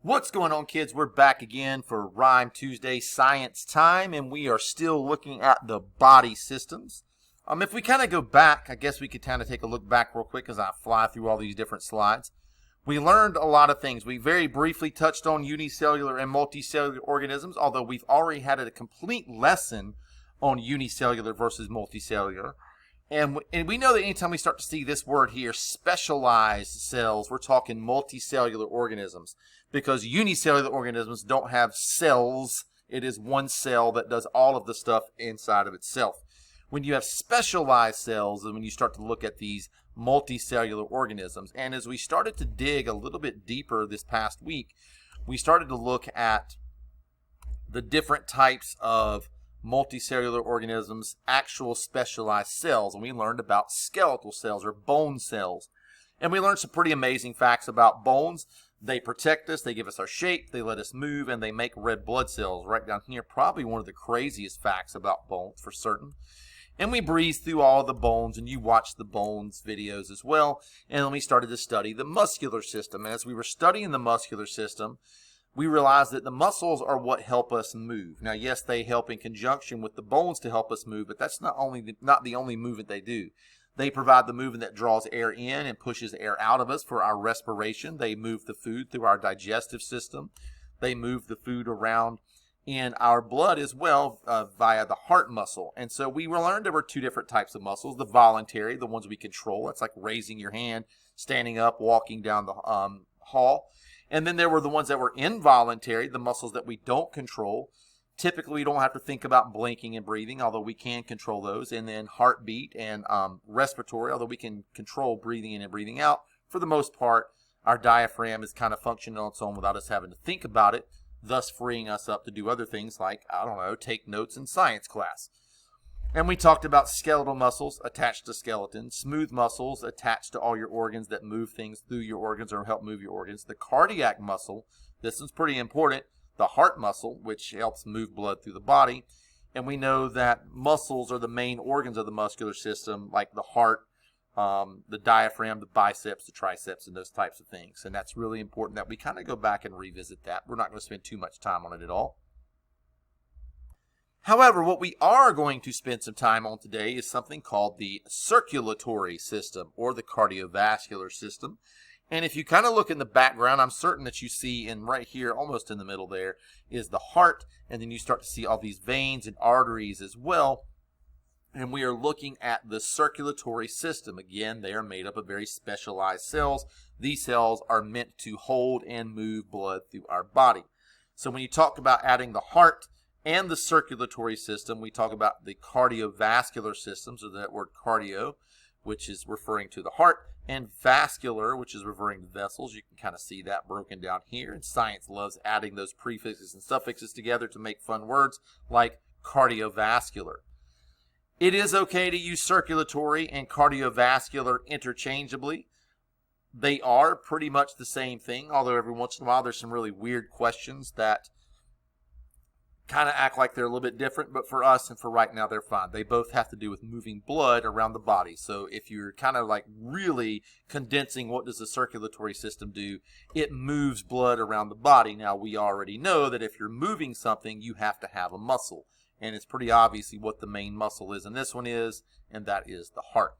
What's going on, kids? We're back again for Rhyme Tuesday Science Time, and we are still looking at the body systems. If we kind of go back, I guess we could kind of take a look back real quick as I fly through all these different slides. We learned a lot of things. We very briefly touched on unicellular and multicellular organisms, although we've already had a complete lesson on unicellular versus multicellular. And we know that anytime we start to see this word here, specialized cells, we're talking multicellular organisms, because unicellular organisms don't have cells. It is one cell that does all of the stuff inside of itself. When you have specialized cells, and when you start to look at these multicellular organisms, and as we started to dig a little bit deeper this past week, we started to look at the different types of multicellular organisms, actual specialized cells, and we learned about skeletal cells or bone cells. And we learned some pretty amazing facts about bones. They protect us, they give us our shape, they let us move, and they make red blood cells. Right down here, probably one of the craziest facts about bones for certain. And we breezed through all of the bones, and you watched the bones videos as well. And then we started to study the muscular system. And as we were studying the muscular system, we realized that the muscles are what help us move. Now, yes, they help in conjunction with the bones to help us move, but that's not the only movement they do. They provide the movement that draws air in and pushes air out of us for our respiration. They move the food through our digestive system. They move the food around in our blood as well via the heart muscle. And so we learned there were two different types of muscles. The voluntary, the ones we control. That's like raising your hand, standing up, walking down the hall. And then there were the ones that were involuntary, the muscles that we don't control. Typically, we don't have to think about blinking and breathing, although we can control those. And then heartbeat and respiratory, although we can control breathing in and breathing out. For the most part, our diaphragm is kind of functioning on its own without us having to think about it, thus freeing us up to do other things like, take notes in science class. And we talked about skeletal muscles attached to skeletons, smooth muscles attached to all your organs that move things through your organs or help move your organs. The cardiac muscle, this is pretty important, the heart muscle, which helps move blood through the body. And we know that muscles are the main organs of the muscular system, like the heart, the diaphragm, the biceps, the triceps, and those types of things. And that's really important that we kind of go back and revisit that. We're not going to spend too much time on it at all. However, what we are going to spend some time on today is something called the circulatory system or the cardiovascular system. And if you kind of look in the background, I'm certain that you see right here, almost in the middle there, is the heart. And then you start to see all these veins and arteries as well. And we are looking at the circulatory system. Again, they are made up of very specialized cells. These cells are meant to hold and move blood through our body. So when you talk about adding the heart and the circulatory system, we talk about the cardiovascular system, so that word cardio, which is referring to the heart, and vascular, which is referring to vessels. You can kind of see that broken down here, and science loves adding those prefixes and suffixes together to make fun words like cardiovascular. It is okay to use circulatory and cardiovascular interchangeably. They are pretty much the same thing, although every once in a while there's some really weird questions that kind of act like they're a little bit different, but for us and for right now, they're fine. They both have to do with moving blood around the body. So if you're kind of like really condensing what does the circulatory system do, it moves blood around the body. Now, we already know that if you're moving something, you have to have a muscle. And it's pretty obviously what the main muscle is, and this one is, and that is the heart.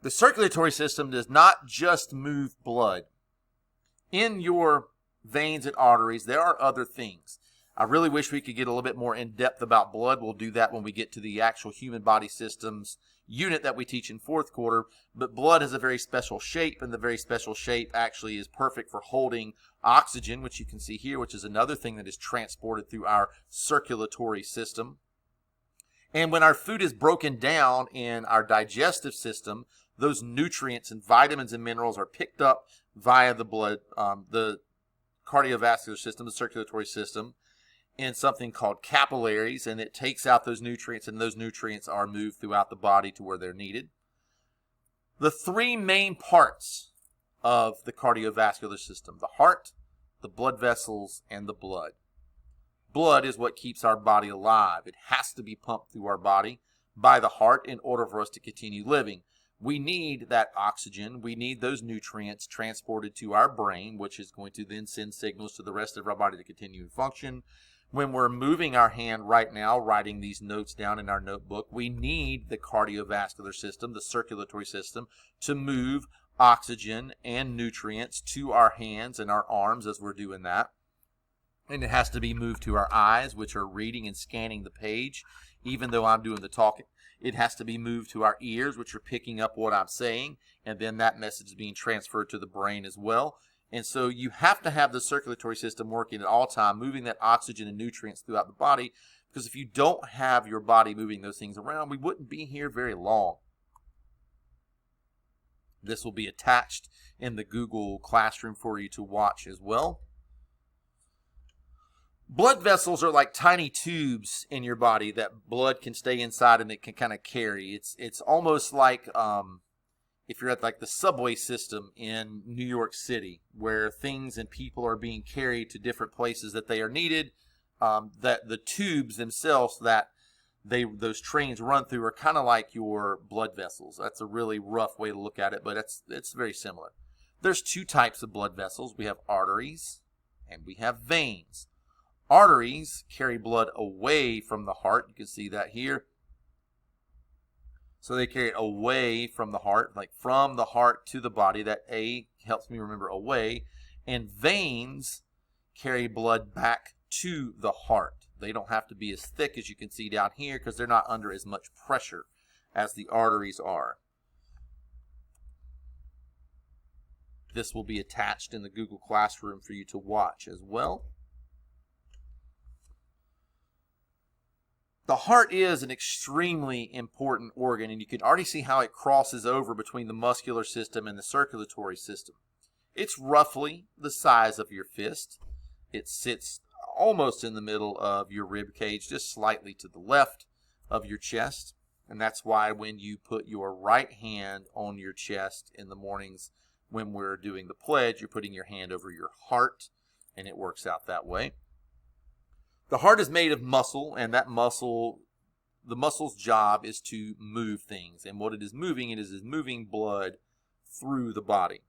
The circulatory system does not just move blood. In your veins and arteries, there are other things. I really wish we could get a little bit more in depth about blood. We'll do that when we get to the actual human body systems unit that we teach in fourth quarter. But blood has a very special shape, and the very special shape actually is perfect for holding oxygen, which you can see here, which is another thing that is transported through our circulatory system. And when our food is broken down in our digestive system, those nutrients and vitamins and minerals are picked up via the blood, the cardiovascular system, the circulatory system, in something called capillaries, and it takes out those nutrients, and those nutrients are moved throughout the body to where they're needed. The three main parts of the cardiovascular system: the heart, the blood vessels, and the blood. Blood is what keeps our body alive. It has to be pumped through our body by the heart in order for us to continue living. we need that oxygen, we need those nutrients transported to our brain, which is going to then send signals to the rest of our body to continue to function. When we're moving our hand right now, writing these notes down in our notebook, we need the cardiovascular system, the circulatory system, to move oxygen and nutrients to our hands and our arms as we're doing that. And it has to be moved to our eyes, which are reading and scanning the page, even though I'm doing the talking. It has to be moved to our ears, which are picking up what I'm saying, and then that message is being transferred to the brain as well. And so you have to have the circulatory system working at all time, moving that oxygen and nutrients throughout the body, because if you don't have your body moving those things around, we wouldn't be here very long. This will be attached in the Google Classroom for you to watch as well. Blood vessels are like tiny tubes in your body that blood can stay inside and it can kind of carry. It's almost like if you're at like the subway system in New York City, where things and people are being carried to different places that they are needed. That the tubes themselves that those trains run through are kind of like your blood vessels. That's a really rough way to look at it, but it's very similar. There's two types of blood vessels. We have arteries and we have veins. Arteries carry blood away from the heart. You can see that here. So they carry it away from the heart, like from the heart to the body. That A helps me remember away. And veins carry blood back to the heart. They don't have to be as thick as you can see down here because they're not under as much pressure as the arteries are. This will be attached in the Google Classroom for you to watch as well. The heart is an extremely important organ, and you can already see how it crosses over between the muscular system and the circulatory system. It's roughly the size of your fist. It sits almost in the middle of your rib cage, just slightly to the left of your chest. And that's why when you put your right hand on your chest in the mornings when we're doing the pledge, you're putting your hand over your heart, and it works out that way. The heart is made of muscle, and that muscle, the muscle's job is to move things. And what it is moving, it is moving blood through the body.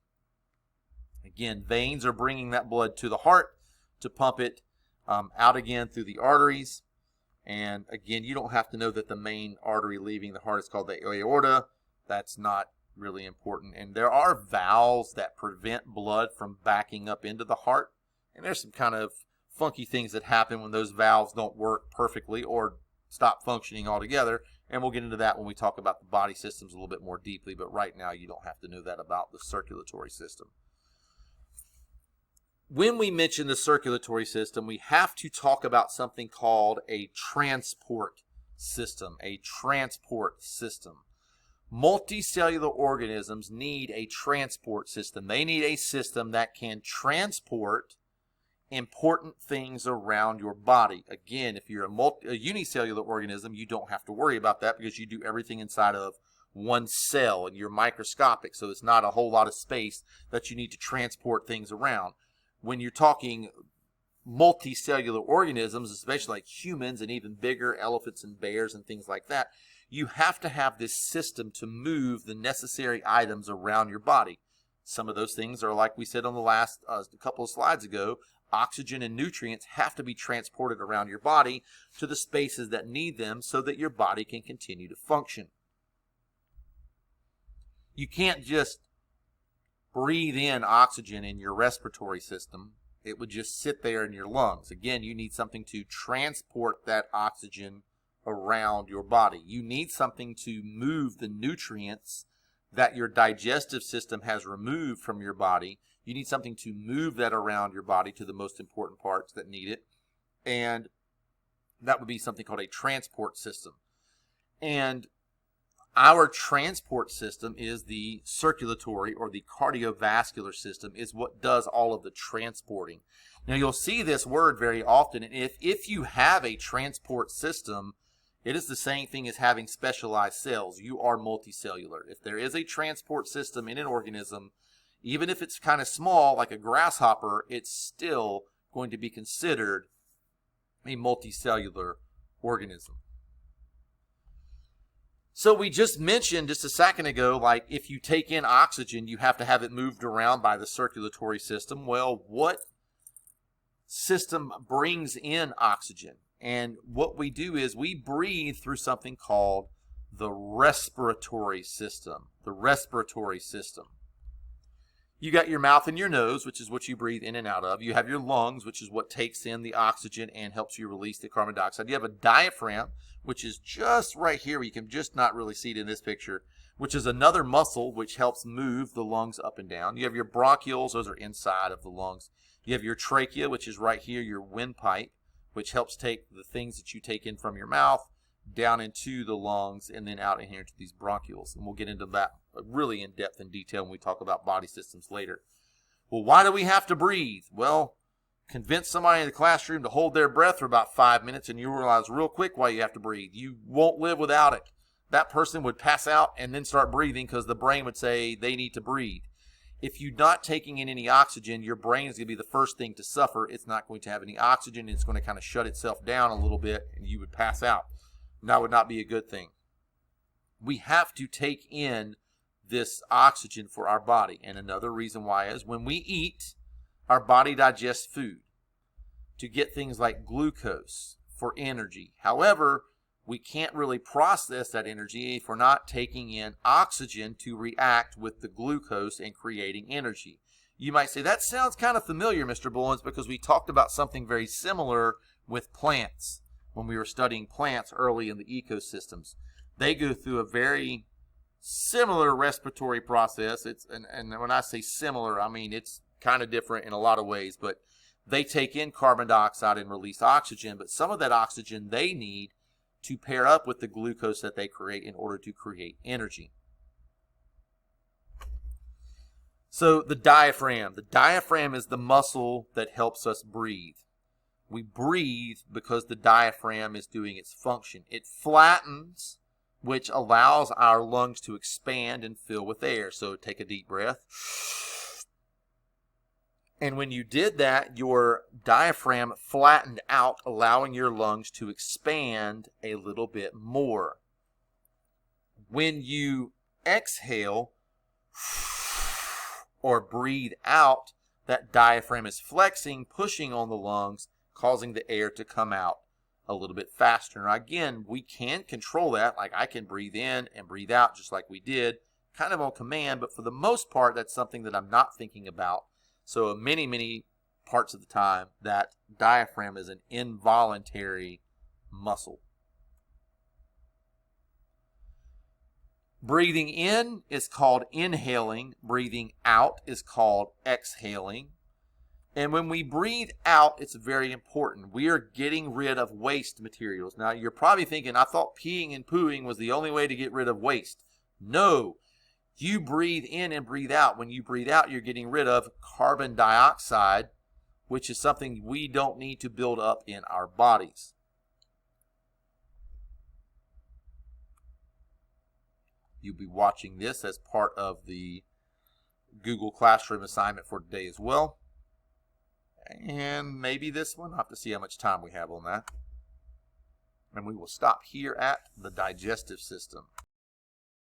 Again, veins are bringing that blood to the heart to pump it out again through the arteries. And again, you don't have to know that the main artery leaving the heart is called the aorta. That's not really important. And there are valves that prevent blood from backing up into the heart. And there's some kind of funky things that happen when those valves don't work perfectly or stop functioning altogether. And we'll get into that when we talk about the body systems a little bit more deeply. But right now, you don't have to know that about the circulatory system. When we mention the circulatory system, we have to talk about something called a transport system. A transport system. Multicellular organisms need a transport system. They need a system that can transport important things around your body. Again, if you're a unicellular organism, you don't have to worry about that because you do everything inside of one cell and you're microscopic, so it's not a whole lot of space that you need to transport things around. When you're talking multicellular organisms, especially like humans and even bigger elephants and bears and things like that, you have to have this system to move the necessary items around your body. Some of those things are, like we said on the last couple of slides ago, oxygen and nutrients have to be transported around your body to the spaces that need them so that your body can continue to function. You can't just breathe in oxygen in your respiratory system. It would just sit there in your lungs. Again, you need something to transport that oxygen around your body. You need something to move the nutrients that your digestive system has removed from your body. You need something to move that around your body to the most important parts that need it. And that would be something called a transport system. And our transport system is the circulatory or the cardiovascular system, is what does all of the transporting. Now you'll see this word very often. And if you have a transport system, it is the same thing as having specialized cells. You are multicellular. If there is a transport system in an organism, even if it's kind of small, like a grasshopper, it's still going to be considered a multicellular organism. So we just mentioned just a second ago, like if you take in oxygen, you have to have it moved around by the circulatory system. Well, what system brings in oxygen? And what we do is we breathe through something called the respiratory system. The respiratory system. You got your mouth and your nose, which is what you breathe in and out of. You have your lungs, which is what takes in the oxygen and helps you release the carbon dioxide. You have a diaphragm, which is just right here. You can just not really see it in this picture, which is another muscle which helps move the lungs up and down. You have your bronchioles. Those are inside of the lungs. You have your trachea, which is right here, your windpipe, which helps take the things that you take in from your mouth down into the lungs and then out in here to these bronchioles. And we'll get into that really in depth and detail when we talk about body systems later. Well, why do we have to breathe? Well, convince somebody in the classroom to hold their breath for about 5 minutes and you realize real quick why you have to breathe. You won't live without it. That person would pass out and then start breathing because the brain would say they need to breathe. If you're not taking in any oxygen, your brain is going to be the first thing to suffer. It's not going to have any oxygen. It's going to kind of shut itself down a little bit and you would pass out. And that would not be a good thing. We have to take in this oxygen for our body. And another reason why is when we eat, our body digests food to get things like glucose for energy. However, we can't really process that energy if we're not taking in oxygen to react with the glucose and creating energy. You might say, that sounds kind of familiar, Mr. Bullens, because we talked about something very similar with plants when we were studying plants early in the ecosystems. They go through a very similar respiratory process. And when I say similar, I mean it's kind of different in a lot of ways, but they take in carbon dioxide and release oxygen, but some of that oxygen they need to pair up with the glucose that they create in order to create energy. So the diaphragm is the muscle that helps us breathe. We breathe because the diaphragm is doing its function. It flattens, which allows our lungs to expand and fill with air. So take a deep breath. And when you did that, your diaphragm flattened out, allowing your lungs to expand a little bit more. When you exhale or breathe out, that diaphragm is flexing, pushing on the lungs, causing the air to come out a little bit faster. Now, again, we can control that. Like I can breathe in and breathe out just like we did, kind of on command, but for the most part, that's something that I'm not thinking about. So many parts of the time, that diaphragm is an involuntary muscle. Breathing in is called inhaling. Breathing out is called exhaling. And when we breathe out, it's very important. We are getting rid of waste materials. Now, you're probably thinking, I thought peeing and pooing was the only way to get rid of waste. No. You breathe in and breathe out. When you breathe out, you're getting rid of carbon dioxide, which is something we don't need to build up in our bodies. You'll be watching this as part of the Google Classroom assignment for today as well. And maybe this one. I'll have to see how much time we have on that. And we will stop here at the digestive system.